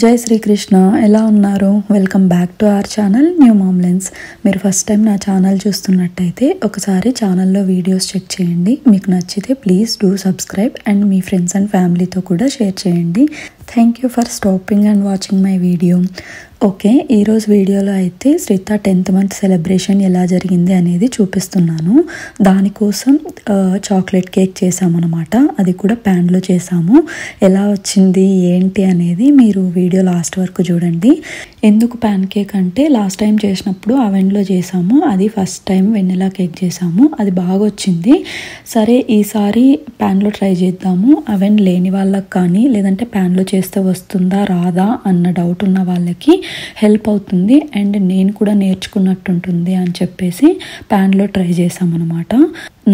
జై శ్రీకృష్ణ. ఎలా ఉన్నారు? Welcome back to our channel new mom lens. మీరు ఫస్ట్ టైం నా ఛానల్ చూస్తున్నట్టయితే ఒకసారి ఛానల్లో వీడియోస్ చెక్ చేయండి. మీకు నచ్చితే ప్లీజ్ డూ సబ్స్క్రైబ్ అండ్ మీ ఫ్రెండ్స్ అండ్ ఫ్యామిలీతో కూడా షేర్ చేయండి. Thank you for stopping and watching my video. Okay, ఈరోజు వీడియోలో అయితే శ్రీత 10th మంత్ సెలబ్రేషన్ ఎలా జరిగింది అనేది చూపిస్తున్నాను. దానికోసం చాక్లెట్ కేక్ చేసామన్నమాట. అది కూడా ప్యాన్లో చేసాము. ఎలా వచ్చింది ఏంటి అనేది మీరు వీడియో లాస్ట్ వరకు చూడండి. ఎందుకు ప్యాన్ కేక్ అంటే లాస్ట్ టైం చేసినప్పుడు అవెన్లో చేసాము. అది ఫస్ట్ టైం వెనిలా కేక్ చేసాము. అది బాగా వచ్చింది. సరే ఈసారి ప్యాన్లో ట్రై చేద్దాము. అవెన్ లేని వాళ్ళకి కానీ లేదంటే ప్యాన్లో చేస్తే వస్తుందా రాదా అన్న డౌట్ ఉన్న వాళ్ళకి హెల్ప్ అవుతుంది అండ్ నేను కూడా నేర్చుకున్నట్టుంటుంది అని చెప్పేసి ప్యాన్లో ట్రై చేసామన్నమాట.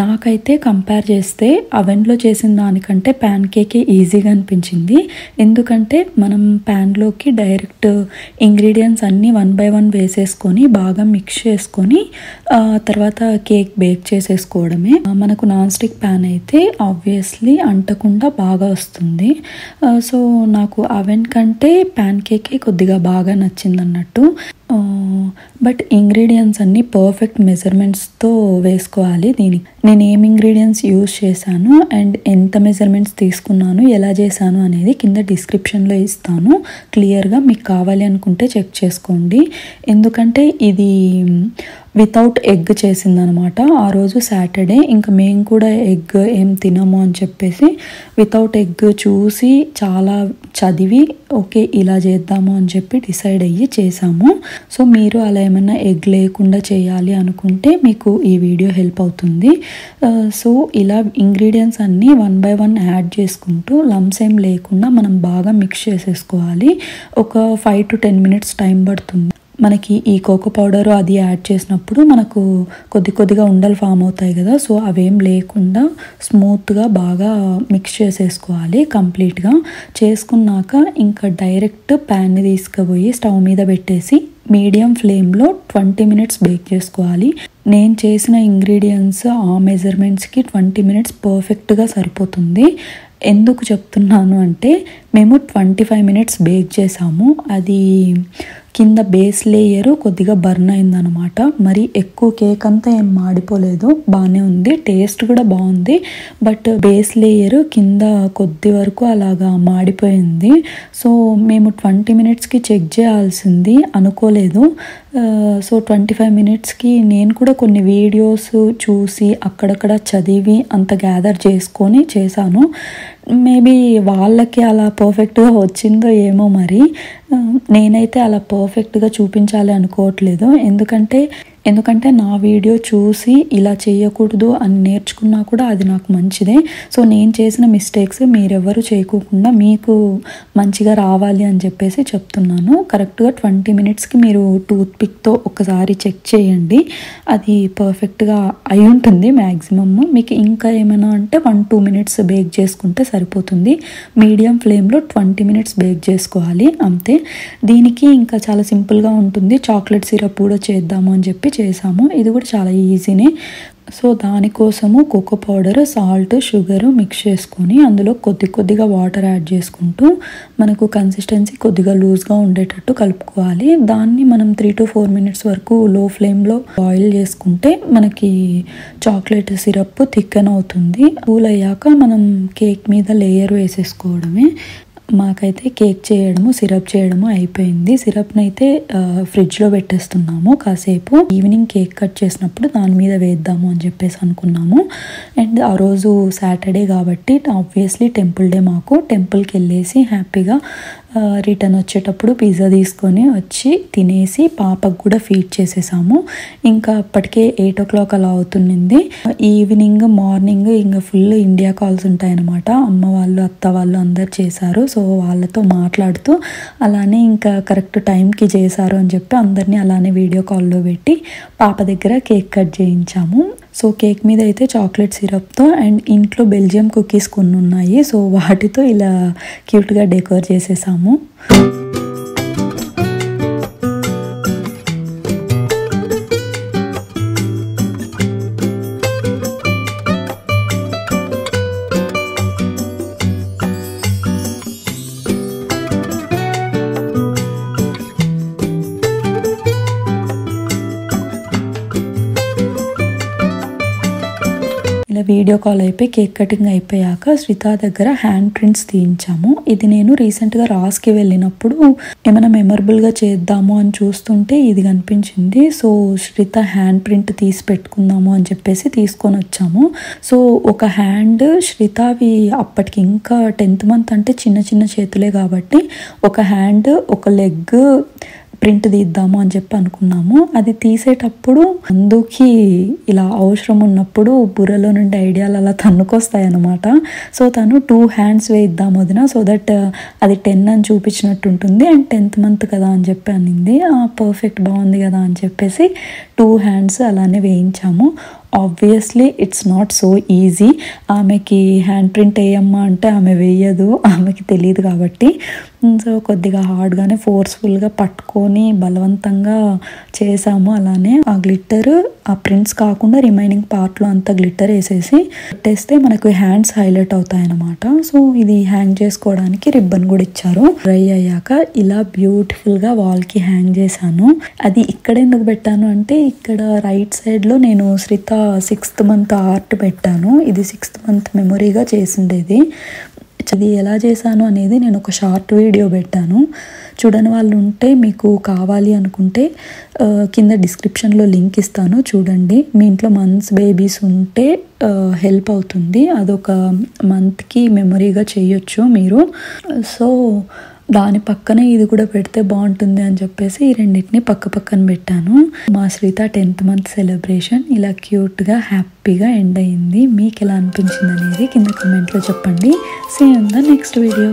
నాకైతే కంపేర్ చేస్తే అవెన్లో చేసిన దానికంటే ప్యాన్ కేకే ఈజీగా అనిపించింది. ఎందుకంటే మనం ప్యాన్లోకి డైరెక్ట్ ఇంగ్రీడియంట్స్ అన్నీ 1 by 1 వేసేసుకొని బాగా మిక్స్ చేసుకొని తర్వాత కేక్ బేక్ చేసేసుకోవడమే. మనకు నాన్ స్టిక్ ప్యాన్ అయితే ఆబ్వియస్లీ అంటకుండా బాగా వస్తుంది. సో నాకు అవెన్ కంటే ప్యాన్ కేకే కొద్దిగా బాగా నచ్చింది అన్నట్టు. బట్ ఇంగ్రీడియంట్స్ అన్నీ పర్ఫెక్ట్ మెజర్మెంట్స్తో వేసుకోవాలి. నేను ఏం ఇంగ్రీడియంట్స్ యూజ్ చేశాను అండ్ ఎంత మెజర్మెంట్స్ తీసుకున్నాను, ఎలా చేశాను అనేది కింద డిస్క్రిప్షన్లో ఇస్తాను. క్లియర్గా మీకు కావాలి అనుకుంటే చెక్ చేసుకోండి. ఎందుకంటే ఇది వితౌట్ ఎగ్ చేసిందనమాట. ఆ రోజు సాటర్డే, ఇంకా మేము కూడా ఎగ్ ఏం తినము అని చెప్పేసి వితౌట్ ఎగ్ చూసి చాలా చదివి ఓకే ఇలా చేద్దాము అని చెప్పి డిసైడ్ అయ్యి చేసాము. సో మీరు అలా ఏమన్నా ఎగ్ లేకుండా చేయాలి అనుకుంటే మీకు ఈ వీడియో హెల్ప్ అవుతుంది. సో ఇలా ఇంగ్రీడియంట్స్ అన్నీ 1 by 1 యాడ్ చేసుకుంటూ లమ్స్ ఏం లేకుండా మనం బాగా మిక్స్ చేసేసుకోవాలి. ఒక 5 to 10 minutes టైం పడుతుంది. మనకి ఈ కోకో పౌడర్ అది యాడ్ చేసినప్పుడు మనకు కొద్దిగా ఉండలు ఫామ్ అవుతాయి కదా. సో అవేం లేకుండా స్మూత్గా బాగా మిక్స్ చేసేసుకోవాలి. కంప్లీట్గా చేసుకున్నాక ఇంకా డైరెక్ట్ ప్యాన్ని తీసుకుపోయి స్టవ్ మీద పెట్టేసి మీడియం ఫ్లేమ్లో 20 minutes బేక్ చేసుకోవాలి. నేను చేసిన ఇంగ్రీడియంట్స్ ఆ మెజర్మెంట్స్కి 20 minutes పర్ఫెక్ట్గా సరిపోతుంది. ఎందుకు చెప్తున్నాను అంటే మేము 25 minutes బేక్ చేసాము. అది కింద బేస్ లేయర్ కొద్దిగా బర్న్ అయిందనమాట. మరి ఎక్కువ కేక్ అంతా ఏం మాడిపోలేదు, బాగానే ఉంది, టేస్ట్ కూడా బాగుంది. బట్ బేస్ లేయర్ కింద కొద్ది వరకు అలాగా మాడిపోయింది. సో మేము 20 minutesకి చెక్ చేయాల్సింది అనుకోలేదు. సో 25 minutesకి నేను కూడా కొన్ని వీడియోస్ చూసి అక్కడక్కడ చదివి అంత గ్యాదర్ చేసుకొని చేశాను. మేబీ వాళ్ళకి అలా పర్ఫెక్ట్గా వచ్చిందో ఏమో మరి. నేనైతే అలా పర్ఫెక్ట్గా చూపించాలి అనుకోవట్లేదు. ఎందుకంటే నా వీడియో చూసి ఇలా చేయకూడదు అని నేర్చుకున్నా కూడా అది నాకు మంచిదే. సో నేను చేసిన మిస్టేక్స్ మీరెవరు చేయకోకుండా మీకు మంచిగా రావాలి అని చెప్పేసి చెప్తున్నాను. కరెక్ట్గా 20 minutesకి మీరు టూత్ పిక్తో ఒకసారి చెక్ చేయండి. అది పర్ఫెక్ట్గా అయి ఉంటుంది మ్యాక్సిమమ్. మీకు ఇంకా ఏమైనా అంటే 1-2 minutes బేక్ చేసుకుంటే సరిపోతుంది. మీడియం ఫ్లేమ్లో 20 minutes బేక్ చేసుకోవాలి అంతే. దీనికి ఇంకా చాలా సింపుల్గా ఉంటుంది. చాక్లెట్ సిరప్ కూడా చేద్దాము అని చెప్పి చేసాము. ఇది కూడా చాలా ఈజీనే. సో దానికోసము cocoa powder, salt, sugar mix చేసుకొని అందులో కొద్దిగా వాటర్ యాడ్ చేసుకుంటూ మనకు కన్సిస్టెన్సీ కొద్దిగా లూజ్గా ఉండేటట్టు కలుపుకోవాలి. దాన్ని మనం 3 to 4 minutes వరకు లో ఫ్లేమ్లో బాయిల్ చేసుకుంటే మనకి చాక్లెట్ సిరప్ థిక్కన్ అవుతుంది. కూల్ అయ్యాక మనం కేక్ మీద లేయర్ వేసేసుకోవడమే. మాకైతే కేక్ చేయడము, సిరప్ చేయడము అయిపోయింది. సిరప్ని అయితే ఫ్రిడ్జ్లో పెట్టేస్తున్నాము కాసేపు. ఈవినింగ్ కేక్ కట్ చేసినప్పుడు దాని మీద వేద్దాము అని చెప్పేసి అనుకున్నాము. అండ్ ఆ రోజు సాటర్డే కాబట్టి ఆబ్వియస్లీ టెంపుల్ డే. మాకు టెంపుల్కి వెళ్ళేసి హ్యాపీగా రిటర్న్ వచ్చేటప్పుడు పిజ్జా తీసుకొని వచ్చి తినేసి పాపకు కూడా ఫీడ్ చేసేసాము. ఇంకా అప్పటికే 8 o'clock అలా అవుతుంది. ఈవినింగ్ మార్నింగ్ ఇంకా ఫుల్ ఇండియా కాల్స్ ఉంటాయన్నమాట. అమ్మ వాళ్ళు, అత్త వాళ్ళు అందరు చేశారు. సో వాళ్ళతో మాట్లాడుతూ అలానే ఇంకా కరెక్ట్ టైంకి చేశారు అని చెప్పి అందరినీ అలానే వీడియో కాల్లో పెట్టి పాప దగ్గర కేక్ కట్ చేయించాము. సో కేక్ మీద అయితే చాక్లెట్ సిరప్తో అండ్ ఇంట్లో బెల్జియం కుకీస్ కొన్ని ఉన్నాయి. సో వాటితో ఇలా క్యూట్గా డెకోర్ చేసేసాము. వీడియో కాల్ అయిపోయి కేక్ కటింగ్ అయిపోయాక శ్రిత దగ్గర హ్యాండ్ ప్రింట్స్ తీయించాము. ఇది నేను రీసెంట్గా రాస్కి వెళ్ళినప్పుడు ఏమైనా మెమరబుల్గా చేద్దాము అని చూస్తుంటే ఇది కనిపించింది. సో శ్రిత హ్యాండ్ ప్రింట్ తీసి పెట్టుకుందాము అని చెప్పేసి తీసుకొని వచ్చాము. సో ఒక హ్యాండ్ శ్రితవి అప్పటికి ఇంకా 10th month అంటే చిన్న చిన్న చేతులే కాబట్టి ఒక హ్యాండ్ ఒక లెగ్ ప్రింట్ తీద్దాము అని చెప్పి అనుకున్నాము. అది తీసేటప్పుడు అందుకి ఇలా అవసరం ఉన్నప్పుడు బుర్రలో నుండి ఐడియాలు అలా తన్నుకొస్తాయి అన్నమాట. సో తను 2 hands వేయిద్దాం వదిన, సో దట్ అది 10 అని చూపించినట్టు ఉంటుంది అండ్ 10th month కదా అని చెప్పి అనింది. పర్ఫెక్ట్, బాగుంది కదా అని చెప్పేసి 2 hands అలానే వేయించాము. Obviously it's not so easy. ఆమెకి హ్యాండ్ ప్రింట్ వేయమ్మా అంటే ఆమె వేయదు, ఆమెకి తెలియదు కాబట్టి. సో కొద్దిగా హార్డ్గానే ఫోర్స్ఫుల్గా పట్టుకొని బలవంతంగా చేసాము. అలానే ఆ గ్లిట్టర్ ఆ ప్రింట్స్ కాకుండా రిమైనింగ్ పార్ట్లో అంతా గ్లిట్టర్ వేసేసి పెట్టేస్తే మనకు హ్యాండ్స్ హైలైట్ అవుతాయి అన్నమాట. సో ఇది హ్యాంగ్ చేసుకోవడానికి రిబ్బన్ కూడా ఇచ్చారు. డ్రై అయ్యాక ఇలా బ్యూటిఫుల్గా వాల్కి హ్యాంగ్ చేశాను. అది ఇక్కడ ఎందుకు పెట్టాను అంటే ఇక్కడ రైట్ సైడ్లో నేను శ్రిత 6th month ఆర్ట్ పెట్టాను. ఇది 6th month మెమొరీగా చేసిండేది. అది ఎలా చేశాను అనేది నేను ఒక షార్ట్ వీడియో పెట్టాను. చూడని వాళ్ళు ఉంటే మీకు కావాలి అనుకుంటే కింద డిస్క్రిప్షన్లో లింక్ ఇస్తాను, చూడండి. మీ ఇంట్లో మంత్స్ బేబీస్ ఉంటే హెల్ప్ అవుతుంది. అదొక మంత్కి మెమొరీగా చేయొచ్చు మీరు. సో దాని పక్కనే ఇది కూడా పెడితే బాగుంటుంది అని చెప్పేసి ఈ రెండింటిని పక్క పక్కన పెట్టాను. మా శ్రీత 10th month సెలబ్రేషన్ ఇలా క్యూట్గా హ్యాపీగా ఎండ్ అయింది. మీకు ఎలా అనిపించింది అనేది కింద కమెంట్లో చెప్పండి. See you in the next video.